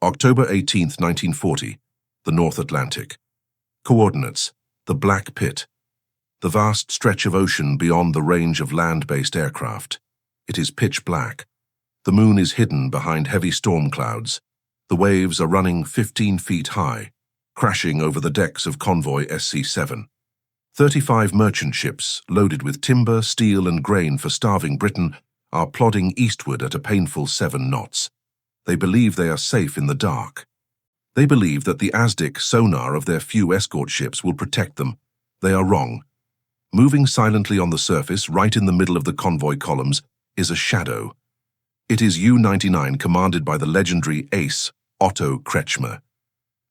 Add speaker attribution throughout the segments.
Speaker 1: October 18, 1940, the North Atlantic. Coordinates: the Black Pit, the vast stretch of ocean beyond the range of land-based aircraft. It is pitch black. The moon is hidden behind heavy storm clouds. The waves are running 15 feet high, crashing over the decks of Convoy SC-7. 35 merchant ships, loaded with timber, steel, and grain for starving Britain, are plodding eastward at a painful 7 knots. They believe they are safe in the dark. They believe that the ASDIC sonar of their few escort ships will protect them. They are wrong. Moving silently on the surface, right in the middle of the convoy columns, is a shadow. It is U-99 commanded by the legendary Ace Otto Kretschmer.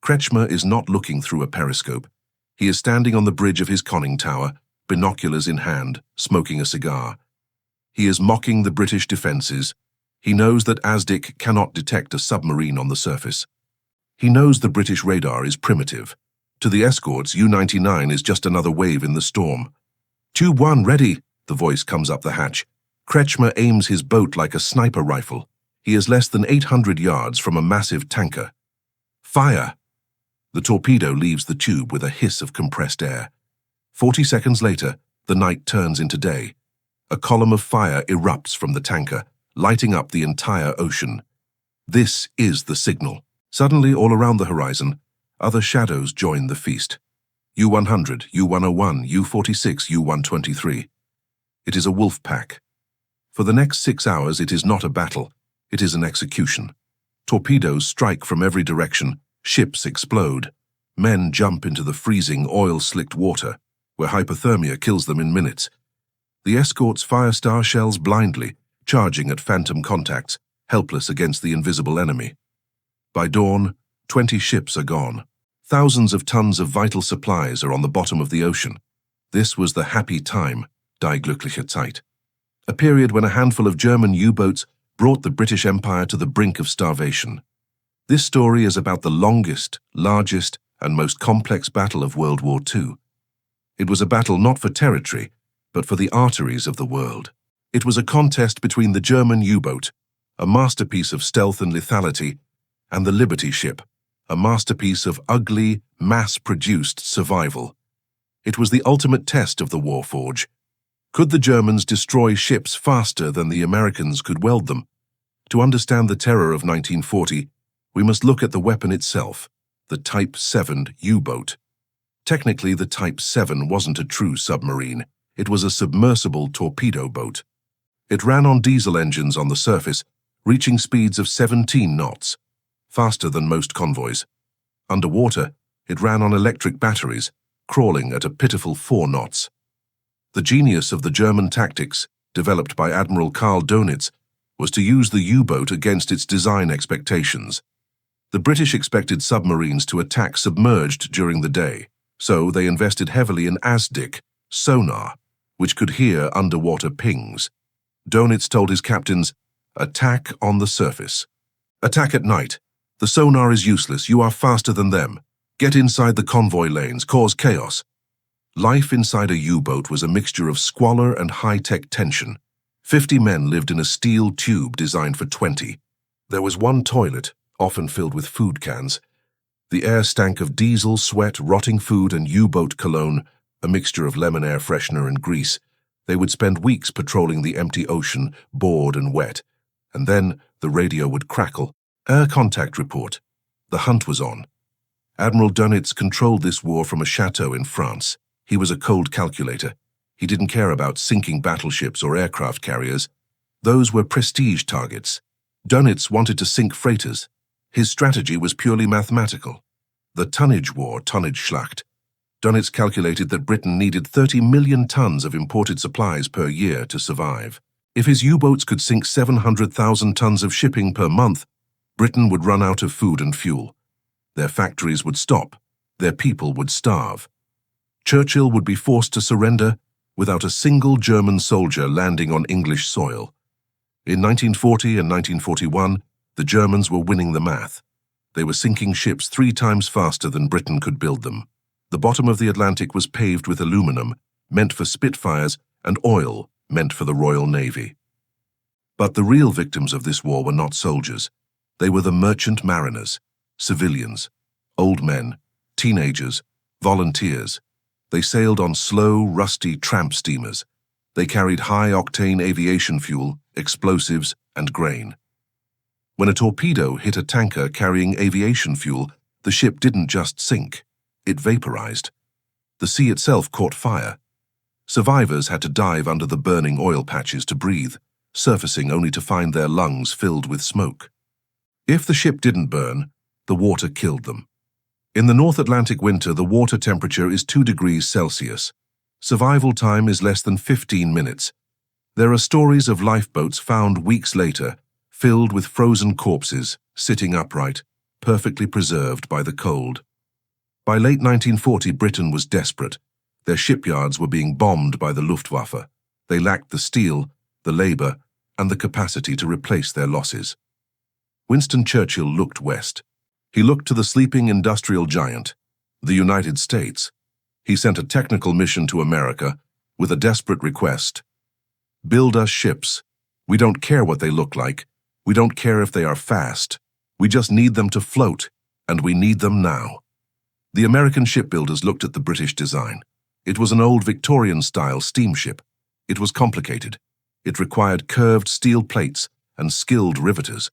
Speaker 1: Kretschmer is not looking through a periscope. He is standing on the bridge of his conning tower, binoculars in hand, smoking a cigar. He is mocking the British defences. He knows that ASDIC cannot detect a submarine on the surface. He knows the British radar is primitive. To the escorts, U-99 is just another wave in the storm. "Tube 1 ready," the voice comes up the hatch. Kretschmer aims his boat like a sniper rifle. He is less than 800 yards from a massive tanker. "Fire!" The torpedo leaves the tube with a hiss of compressed air. 40 seconds later, the night turns into day. A column of fire erupts from the tanker, lighting up the entire ocean. This is the signal. Suddenly, all around the horizon, other shadows join the feast. U-100, U-101, U-46, U-123. It is a wolf pack. For the next 6 hours, it is not a battle. It is an execution. Torpedoes strike from every direction. Ships explode. Men jump into the freezing, oil-slicked water, where hypothermia kills them in minutes. The escorts fire star shells blindly, charging at phantom contacts, helpless against the invisible enemy. By dawn, 20 ships are gone. Thousands of tons of vital supplies are on the bottom of the ocean. This was the happy time, die glückliche Zeit, a period when a handful of German U-boats brought the British Empire to the brink of starvation. This story is about the longest, largest, and most complex battle of World War II. It was a battle not for territory, but for the arteries of the world. It was a contest between the German U-boat, a masterpiece of stealth and lethality, and the Liberty ship, a masterpiece of ugly, mass-produced survival. It was the ultimate test of the Warforge. Could the Germans destroy ships faster than the Americans could weld them? To understand the terror of 1940, we must look at the weapon itself, the Type VII U-Boat. Technically, the Type VII wasn't a true submarine. It was a submersible torpedo boat. It ran on diesel engines on the surface, reaching speeds of 17 knots, faster than most convoys. Underwater, it ran on electric batteries, crawling at a pitiful 4 knots. The genius of the German tactics, developed by Admiral Karl Dönitz, was to use the U-boat against its design expectations. The British expected submarines to attack submerged during the day, so they invested heavily in ASDIC, sonar, which could hear underwater pings. Dönitz told his captains, "Attack on the surface. Attack at night. The sonar is useless. You are faster than them. Get inside the convoy lanes. Cause chaos." Life inside a U-boat was a mixture of squalor and high-tech tension. 50 men lived in a steel tube designed for 20. There was one toilet, often filled with food cans. The air stank of diesel, sweat, rotting food, and U-boat cologne, a mixture of lemon air freshener and grease. They would spend weeks patrolling the empty ocean, bored and wet. And then the radio would crackle. Air contact report. The hunt was on. Admiral Dönitz controlled this war from a chateau in France. He was a cold calculator. He didn't care about sinking battleships or aircraft carriers. Those were prestige targets. Dönitz wanted to sink freighters. His strategy was purely mathematical. The tonnage war, Tonnage-Schlacht. Dönitz calculated that Britain needed 30 million tons of imported supplies per year to survive. If his U-boats could sink 700,000 tons of shipping per month, Britain would run out of food and fuel. Their factories would stop. Their people would starve. Churchill would be forced to surrender without a single German soldier landing on English soil. In 1940 and 1941, the Germans were winning the math. They were sinking ships 3 times faster than Britain could build them. The bottom of the Atlantic was paved with aluminum, meant for Spitfires, and oil, meant for the Royal Navy. But the real victims of this war were not soldiers. They were the merchant mariners, civilians, old men, teenagers, volunteers. They sailed on slow, rusty tramp steamers. They carried high-octane aviation fuel, explosives, and grain. When a torpedo hit a tanker carrying aviation fuel, the ship didn't just sink, it vaporized. The sea itself caught fire. Survivors had to dive under the burning oil patches to breathe, surfacing only to find their lungs filled with smoke. If the ship didn't burn, the water killed them. In the North Atlantic winter, the water temperature is 2 degrees Celsius. Survival time is less than 15 minutes. There are stories of lifeboats found weeks later, filled with frozen corpses, sitting upright, perfectly preserved by the cold. By late 1940, Britain was desperate. Their shipyards were being bombed by the Luftwaffe. They lacked the steel, the labor, and the capacity to replace their losses. Winston Churchill looked west. He looked to the sleeping industrial giant, the United States. He sent a technical mission to America with a desperate request. Build us ships. We don't care what they look like. We don't care if they are fast. We just need them to float, and we need them now. The American shipbuilders looked at the British design. It was an old Victorian-style steamship. It was complicated. It required curved steel plates and skilled riveters.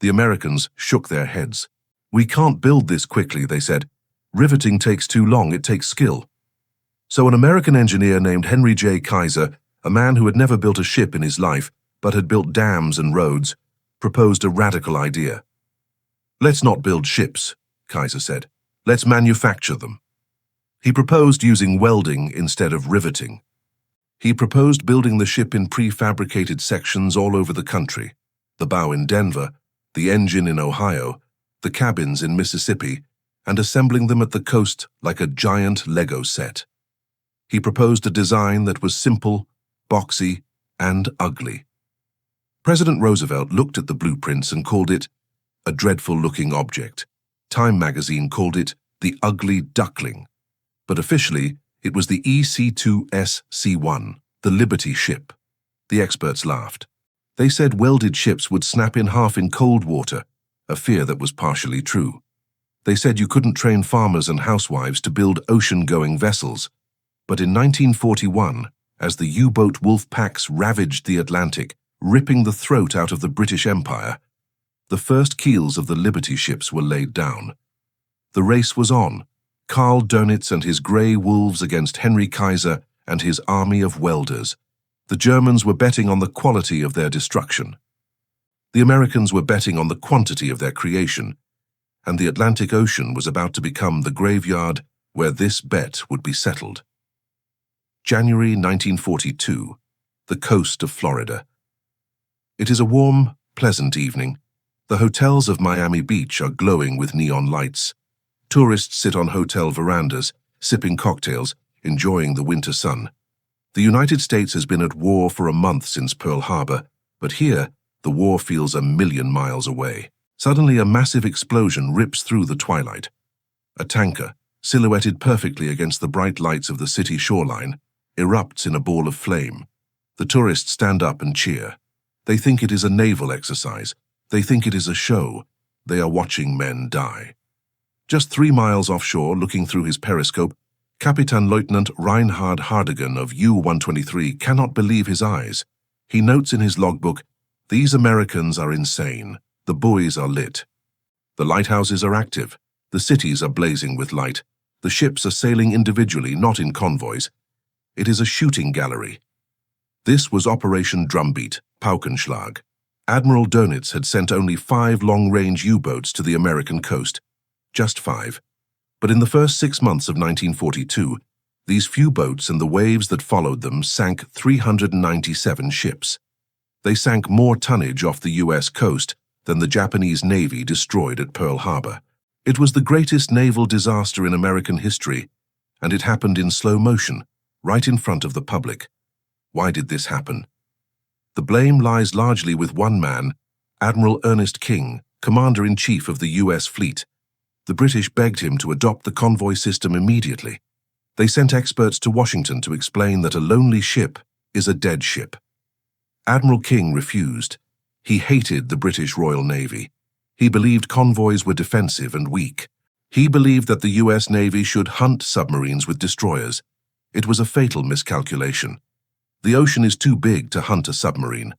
Speaker 1: The Americans shook their heads. "We can't build this quickly," they said. "Riveting takes too long, it takes skill." So an American engineer named Henry J. Kaiser, a man who had never built a ship in his life, but had built dams and roads, proposed a radical idea. "Let's not build ships," Kaiser said. "Let's manufacture them." He proposed using welding instead of riveting. He proposed building the ship in prefabricated sections all over the country, the bow in Denver, the engine in Ohio, the cabins in Mississippi, and assembling them at the coast like a giant Lego set. He proposed a design that was simple, boxy, and ugly. President Roosevelt looked at the blueprints and called it a dreadful-looking object. Time magazine called it the ugly duckling. But officially, it was the EC-2SC-1, the Liberty ship. The experts laughed. They said welded ships would snap in half in cold water, a fear that was partially true. They said you couldn't train farmers and housewives to build ocean-going vessels. But in 1941, as the U-boat wolf packs ravaged the Atlantic, ripping the throat out of the British Empire, the first keels of the Liberty ships were laid down. The race was on, Karl Dönitz and his grey wolves against Henry Kaiser and his army of welders. The Germans were betting on the quality of their destruction. The Americans were betting on the quantity of their creation, and the Atlantic Ocean was about to become the graveyard where this bet would be settled. January 1942, the coast of Florida. It is a warm, pleasant evening. The hotels of Miami Beach are glowing with neon lights. Tourists sit on hotel verandas, sipping cocktails, enjoying the winter sun. The United States has been at war for a month since Pearl Harbor, but here, the war feels a million miles away. Suddenly, a massive explosion rips through the twilight. A tanker, silhouetted perfectly against the bright lights of the city shoreline, erupts in a ball of flame. The tourists stand up and cheer. They think it is a naval exercise. They think it is a show. They are watching men die. Just 3 miles offshore, looking through his periscope, Captain Lieutenant Reinhard Hardigan of U-123 cannot believe his eyes. He notes in his logbook, "These Americans are insane. The buoys are lit. The lighthouses are active. The cities are blazing with light. The ships are sailing individually, not in convoys. It is a shooting gallery." This was Operation Drumbeat, Paukenschlag. Admiral Dönitz had sent only 5 long-range U-boats to the American coast. Just 5. But in the first 6 months of 1942, these few boats and the waves that followed them sank 397 ships. They sank more tonnage off the U.S. coast than the Japanese Navy destroyed at Pearl Harbor. It was the greatest naval disaster in American history, and it happened in slow motion, right in front of the public. Why did this happen? The blame lies largely with one man, Admiral Ernest King, Commander-in-Chief of the U.S. fleet. The British begged him to adopt the convoy system immediately. They sent experts to Washington to explain that a lonely ship is a dead ship. Admiral King refused. He hated the British Royal Navy. He believed convoys were defensive and weak. He believed that the U.S. Navy should hunt submarines with destroyers. It was a fatal miscalculation. The ocean is too big to hunt a submarine.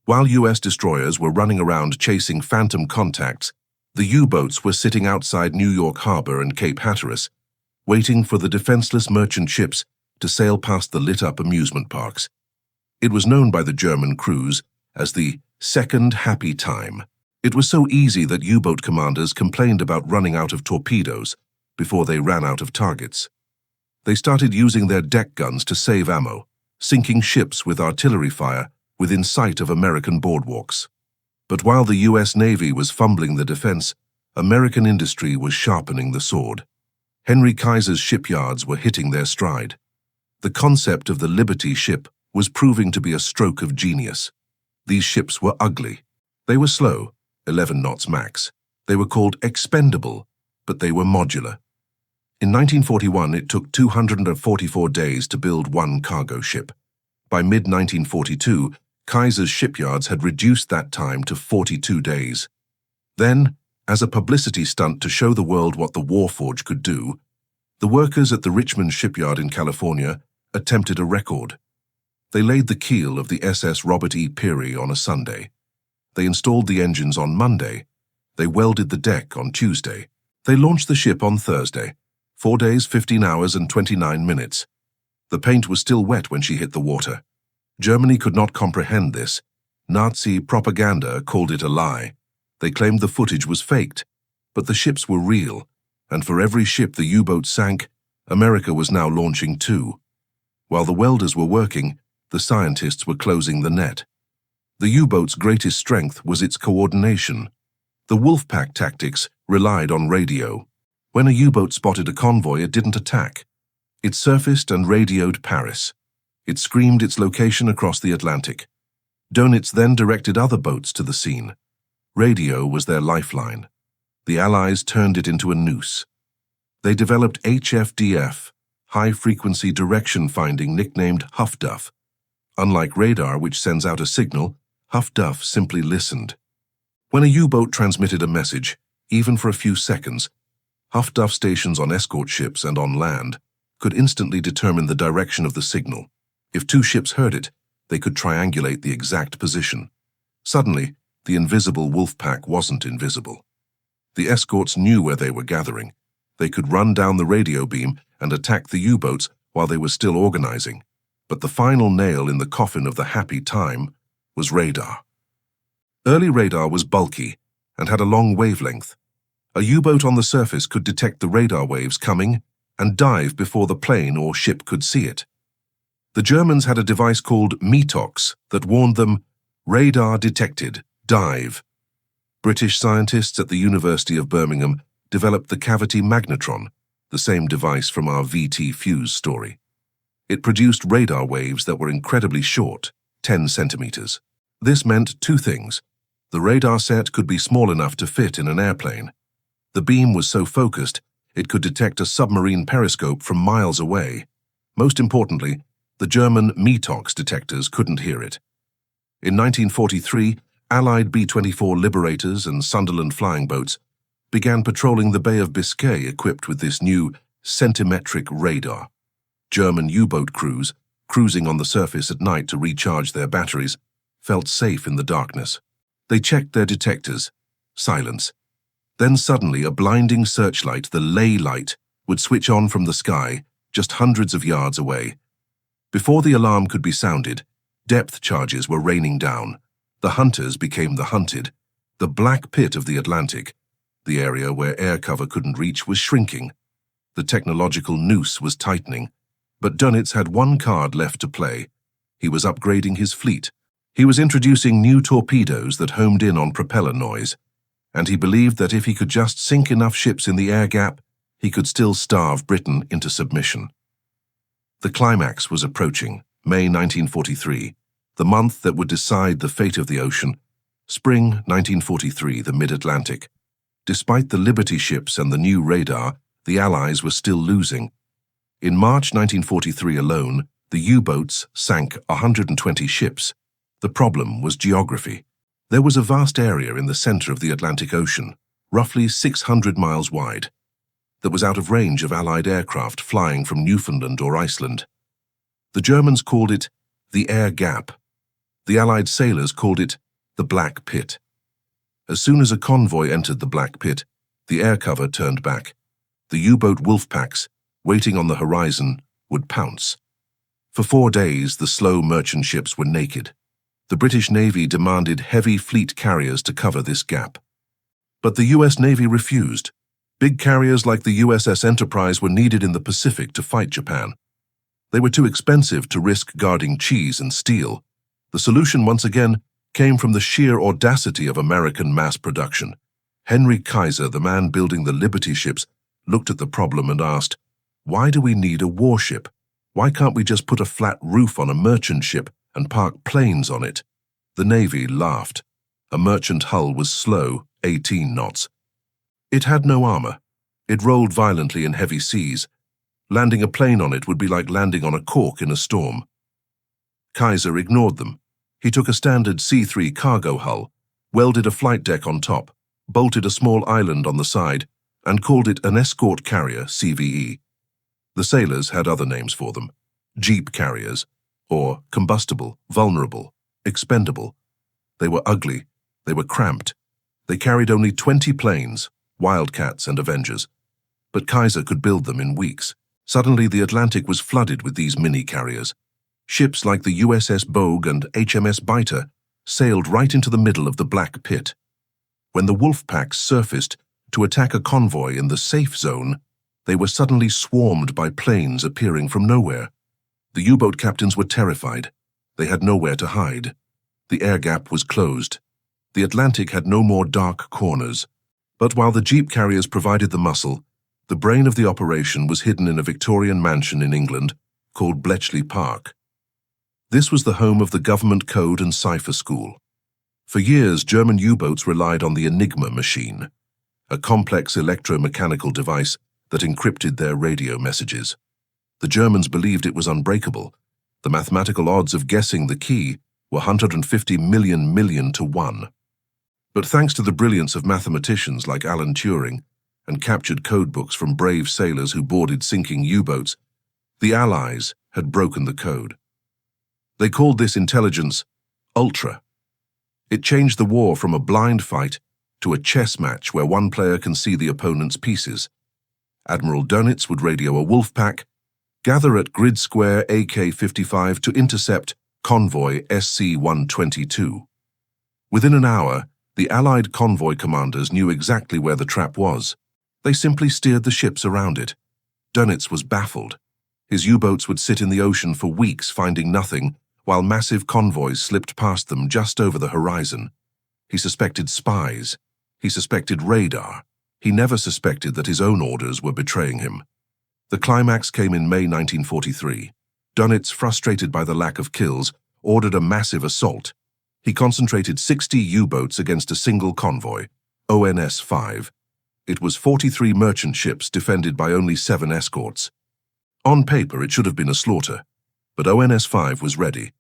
Speaker 1: While U.S. destroyers were running around chasing phantom contacts, the U-boats were sitting outside New York Harbor and Cape Hatteras, waiting for the defenseless merchant ships to sail past the lit-up amusement parks. It was known by the German crews as the second happy time. It was so easy that U-boat commanders complained about running out of torpedoes before they ran out of targets. They started using their deck guns to save ammo, sinking ships with artillery fire within sight of American boardwalks. But while the U.S. Navy was fumbling the defense, American industry was sharpening the sword. Henry Kaiser's shipyards were hitting their stride. The concept of the Liberty ship was proving to be a stroke of genius. These ships were ugly. They were slow, 11 knots max. They were called expendable, but they were modular. In 1941, it took 244 days to build one cargo ship. By mid-1942, Kaiser's shipyards had reduced that time to 42 days. Then, as a publicity stunt to show the world what the Warforge could do, the workers at the Richmond shipyard in California attempted a record. They laid the keel of the SS Robert E. Peary on a Sunday. They installed the engines on Monday. They welded the deck on Tuesday. They launched the ship on Thursday. 4 days, 15 hours, and 29 minutes. The paint was still wet when she hit the water. Germany could not comprehend this. Nazi propaganda called it a lie. They claimed the footage was faked, but the ships were real, and for every ship the U-boat sank, America was now launching 2. While the welders were working, the scientists were closing the net. The U-boat's greatest strength was its coordination. The Wolfpack tactics relied on radio. When a U-boat spotted a convoy, it didn't attack. It surfaced and radioed Paris. It screamed its location across the Atlantic. Dönitz then directed other boats to the scene. Radio was their lifeline. The Allies turned it into a noose. They developed HFDF, high-frequency direction finding nicknamed Huff Duff. Unlike radar, which sends out a signal, Huff Duff simply listened. When a U-boat transmitted a message, even for a few seconds, Huff Duff stations on escort ships and on land could instantly determine the direction of the signal. If 2 ships heard it, they could triangulate the exact position. Suddenly, the invisible Wolfpack wasn't invisible. The escorts knew where they were gathering. They could run down the radio beam and attack the U-boats while they were still organizing. But the final nail in the coffin of the happy time was radar. Early radar was bulky and had a long wavelength. A U-boat on the surface could detect the radar waves coming and dive before the plane or ship could see it. The Germans had a device called METOX that warned them, radar detected, dive. British scientists at the University of Birmingham developed the cavity magnetron, the same device from our VT fuse story. It produced radar waves that were incredibly short, 10 centimeters. This meant 2 things. The radar set could be small enough to fit in an airplane. The beam was so focused, it could detect a submarine periscope from miles away. Most importantly, the German METOX detectors couldn't hear it. In 1943, Allied B-24 Liberators and Sunderland flying boats began patrolling the Bay of Biscay equipped with this new centimetric radar. German U-boat crews, cruising on the surface at night to recharge their batteries, felt safe in the darkness. They checked their detectors. Silence. Then suddenly a blinding searchlight, the ley light, would switch on from the sky, just hundreds of yards away. Before the alarm could be sounded, depth charges were raining down. The hunters became the hunted. The black pit of the Atlantic, the area where air cover couldn't reach, was shrinking. The technological noose was tightening. But Dönitz had one card left to play. He was upgrading his fleet. He was introducing new torpedoes that homed in on propeller noise. And he believed that if he could just sink enough ships in the air gap, he could still starve Britain into submission. The climax was approaching, May 1943, the month that would decide the fate of the ocean. Spring 1943, the mid-Atlantic. Despite the Liberty ships and the new radar, the Allies were still losing. In March 1943 alone, the U-boats sank 120 ships. The problem was geography. There was a vast area in the center of the Atlantic Ocean, roughly 600 miles wide, that was out of range of Allied aircraft flying from Newfoundland or Iceland. The Germans called it the Air Gap. The Allied sailors called it the Black Pit. As soon as a convoy entered the Black Pit, the air cover turned back. The U-boat wolf packs, waiting on the horizon, would pounce. For 4 days, the slow merchant ships were naked. The British Navy demanded heavy fleet carriers to cover this gap. But the US Navy refused. Big carriers like the USS Enterprise were needed in the Pacific to fight Japan. They were too expensive to risk guarding cheese and steel. The solution, once again, came from the sheer audacity of American mass production. Henry Kaiser, the man building the Liberty ships, looked at the problem and asked, "Why do we need a warship? Why can't we just put a flat roof on a merchant ship and park planes on it?" The Navy laughed. A merchant hull was slow, 18 knots. It had no armor. It rolled violently in heavy seas. Landing a plane on it would be like landing on a cork in a storm. Kaiser ignored them. He took a standard C-3 cargo hull, welded a flight deck on top, bolted a small island on the side, and called it an escort carrier, CVE. The sailors had other names for them: jeep carriers, or combustible, vulnerable, expendable. They were ugly, they were cramped. They carried only 20 planes, Wildcats and Avengers. But Kaiser could build them in weeks. Suddenly the Atlantic was flooded with these mini-carriers. Ships like the USS Bogue and HMS Biter sailed right into the middle of the Black Pit. When the wolf packs surfaced to attack a convoy in the safe zone, they were suddenly swarmed by planes appearing from nowhere. The U-boat captains were terrified. They had nowhere to hide. The air gap was closed. The Atlantic had no more dark corners. But while the jeep carriers provided the muscle, the brain of the operation was hidden in a Victorian mansion in England called Bletchley Park. This was the home of the Government Code and Cipher School. For years, German U-boats relied on the Enigma machine, a complex electromechanical device that encrypted their radio messages. The Germans believed it was unbreakable. The mathematical odds of guessing the key were 150 million to 1. But thanks to the brilliance of mathematicians like Alan Turing and captured codebooks from brave sailors who boarded sinking U-boats, the Allies had broken the code. They called this intelligence Ultra. It changed the war from a blind fight to a chess match where one player can see the opponent's pieces. Admiral Dönitz would radio a wolf pack, gather at Grid Square AK-55 to intercept Convoy SC-122. Within an hour, the Allied convoy commanders knew exactly where the trap was. They simply steered the ships around it. Dönitz was baffled. His U-boats would sit in the ocean for weeks finding nothing, while massive convoys slipped past them just over the horizon. He suspected spies. He suspected radar. He never suspected that his own orders were betraying him. The climax came in May 1943. Dönitz, frustrated by the lack of kills, ordered a massive assault. He concentrated 60 U-boats against a single convoy, ONS-5. It was 43 merchant ships defended by only 7 escorts. On paper, it should have been a slaughter, but ONS-5 was ready.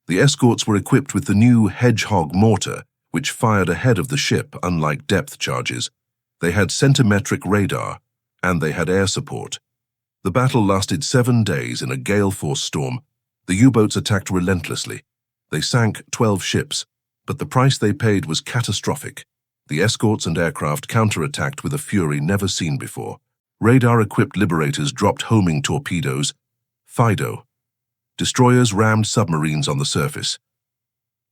Speaker 1: The escorts were equipped with the new Hedgehog mortar, which fired ahead of the ship, unlike depth charges. They had centimetric radar, and they had air support. The battle lasted 7 days in a gale-force storm. The U-boats attacked relentlessly. They sank 12 ships, but the price they paid was catastrophic. The escorts and aircraft counterattacked with a fury never seen before. Radar-equipped liberators dropped homing torpedoes, Fido. Destroyers rammed submarines on the surface.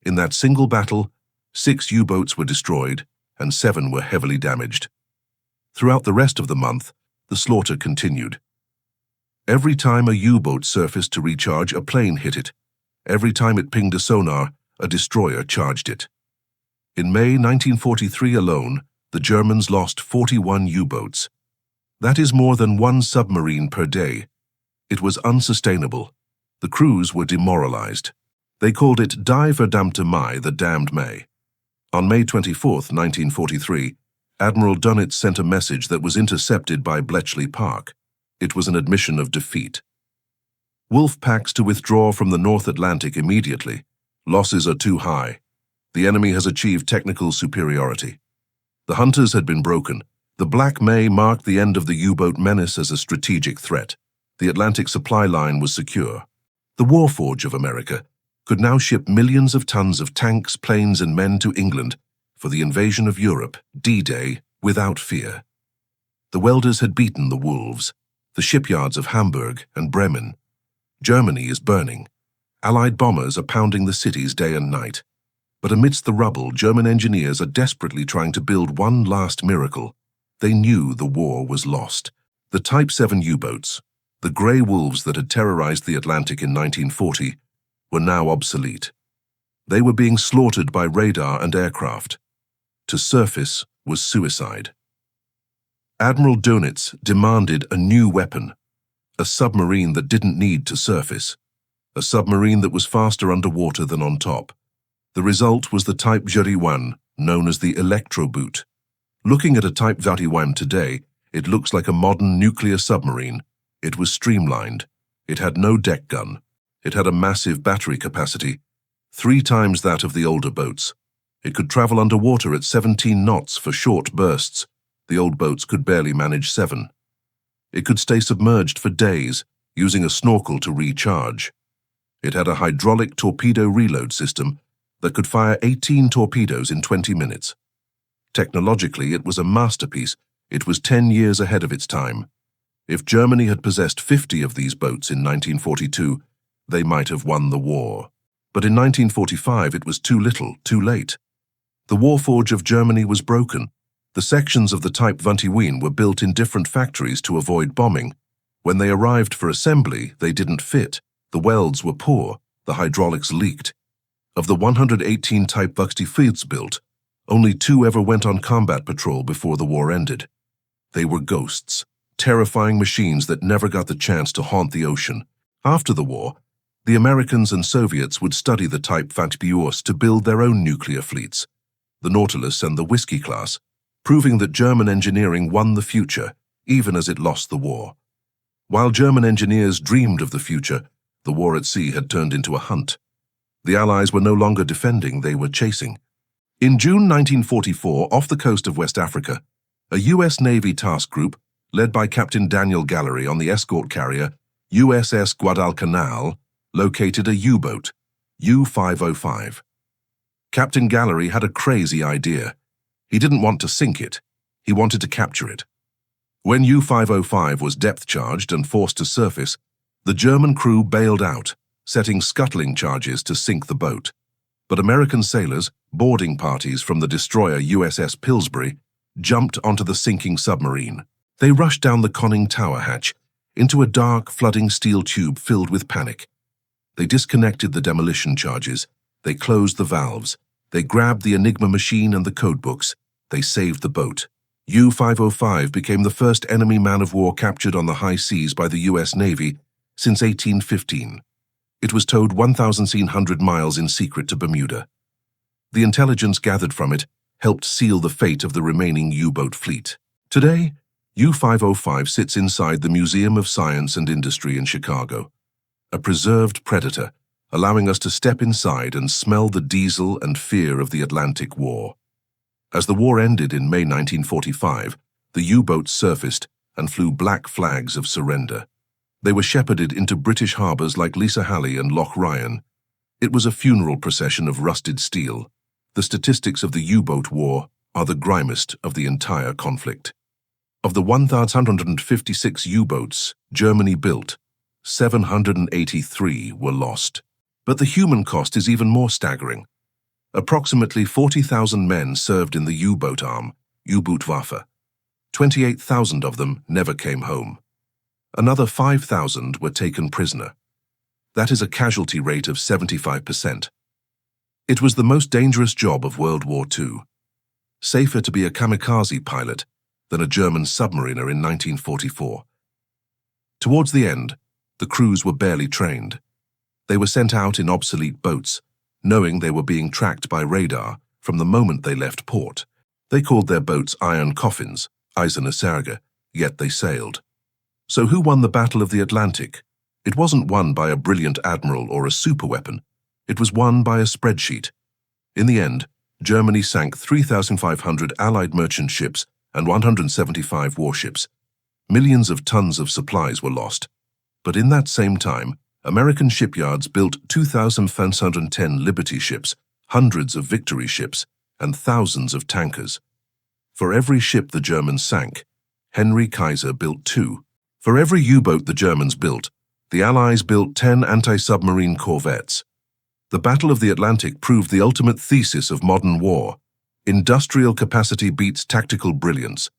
Speaker 1: In that single battle, 6 U-boats were destroyed and 7 were heavily damaged. Throughout the rest of the month, the slaughter continued. Every time a U-boat surfaced to recharge, a plane hit it. Every time it pinged a sonar, a destroyer charged it. In May 1943 alone, the Germans lost 41 U-boats. That is more than 1 submarine per day. It was unsustainable. The crews were demoralized. They called it Die verdammte Mai, the damned May. On May 24, 1943, Admiral Dönitz sent a message that was intercepted by Bletchley Park. It was an admission of defeat. Wolf packs to withdraw from the North Atlantic immediately. Losses are too high. The enemy has achieved technical superiority. The hunters had been broken. The Black May marked the end of the U-boat menace as a strategic threat. The Atlantic supply line was secure. The Warforge of America could now ship millions of tons of tanks, planes, and men to England for the invasion of Europe, D-Day, without fear. The welders had beaten the wolves, the shipyards of Hamburg and Bremen. Germany is burning. Allied bombers are pounding the cities day and night. But amidst the rubble, German engineers are desperately trying to build one last miracle. They knew the war was lost. The Type VII U-boats, the grey wolves that had terrorized the Atlantic in 1940, were now obsolete. They were being slaughtered by radar and aircraft. To surface was suicide. Admiral Dönitz demanded a new weapon, a submarine that didn't need to surface, a submarine that was faster underwater than on top. The result was the Type VII, known as the Electro-boot. Looking at a Type VII today, it looks like a modern nuclear submarine. It was streamlined. It had no deck gun. It had a massive battery capacity, 3 times that of the older boats. It could travel underwater at 17 knots for short bursts. The old boats could barely manage 7. It could stay submerged for days, using a snorkel to recharge. It had a hydraulic torpedo reload system that could fire 18 torpedoes in 20 minutes. Technologically, it was a masterpiece. It was 10 years ahead of its time. If Germany had possessed 50 of these boats in 1942, they might have won the war. But in 1945, it was too little, too late. The Warforge of Germany was broken. The sections of the Type VII were built in different factories to avoid bombing. When they arrived for assembly, they didn't fit. The welds were poor. The hydraulics leaked. Of the 118 Type VII built, only 2 ever went on combat patrol before the war ended. They were ghosts, terrifying machines that never got the chance to haunt the ocean. After the war, the Americans and Soviets would study the Type VII U-Boats to build their own nuclear fleets, the Nautilus and the Whiskey class, proving that German engineering won the future, even as it lost the war. While German engineers dreamed of the future, the war at sea had turned into a hunt. The Allies were no longer defending, they were chasing. In June 1944, off the coast of West Africa, a U.S. Navy task group, led by Captain Daniel Gallery on the escort carrier USS Guadalcanal, located a U-boat, U-505. Captain Gallery had a crazy idea. He didn't want to sink it. He wanted to capture it. When U-505 was depth-charged and forced to surface, the German crew bailed out, setting scuttling charges to sink the boat. But American sailors, boarding parties from the destroyer USS Pillsbury, jumped onto the sinking submarine. They rushed down the conning tower hatch into a dark, flooding steel tube filled with panic. They disconnected the demolition charges. They closed the valves. They grabbed the Enigma machine and the codebooks. They saved the boat. U-505 became the first enemy man-of-war captured on the high seas by the U.S. Navy since 1815. It was towed 1,100 miles in secret to Bermuda. The intelligence gathered from it helped seal the fate of the remaining U-boat fleet. Today, U-505 sits inside the Museum of Science and Industry in Chicago, a preserved predator, allowing us to step inside and smell the diesel and fear of the Atlantic War. As the war ended in May 1945, the U-boats surfaced and flew black flags of surrender. They were shepherded into British harbors like Lisa Halley and Loch Ryan. It was a funeral procession of rusted steel. The statistics of the U-boat war are the grimmest of the entire conflict. Of the 1,156 U-boats Germany built, 783 were lost. But the human cost is even more staggering. Approximately 40,000 men served in the U-boat arm, U-Bootwaffe. 28,000 of them never came home. Another 5,000 were taken prisoner. That is a casualty rate of 75%. It was the most dangerous job of World War II. Safer to be a kamikaze pilot than a German submariner in 1944. Towards the end, the crews were barely trained. They were sent out in obsolete boats, knowing they were being tracked by radar from the moment they left port. They called their boats iron coffins, Eiserne Särge, yet they sailed. So who won the Battle of the Atlantic? It wasn't won by a brilliant admiral or a superweapon. It was won by a spreadsheet. In the end, Germany sank 3,500 Allied merchant ships and 175 warships. Millions of tons of supplies were lost. But in that same time, American shipyards built 2,510 Liberty ships, hundreds of Victory ships, and thousands of tankers. For every ship the Germans sank, Henry Kaiser built 2. For every U-boat the Germans built, the Allies built 10 anti-submarine corvettes. The Battle of the Atlantic proved the ultimate thesis of modern war. Industrial capacity beats tactical brilliance.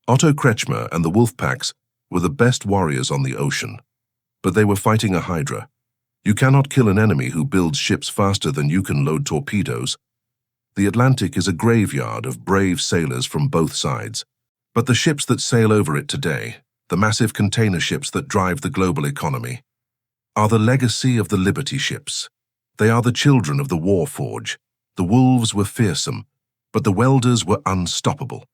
Speaker 1: Otto Kretschmer and the Wolfpacks were the best warriors on the ocean. But they were fighting a hydra. You cannot kill an enemy who builds ships faster than you can load torpedoes. The Atlantic is a graveyard of brave sailors from both sides. But the ships that sail over it today, the massive container ships that drive the global economy, are the legacy of the Liberty ships. They are the children of the war forge. The wolves were fearsome, but the welders were unstoppable.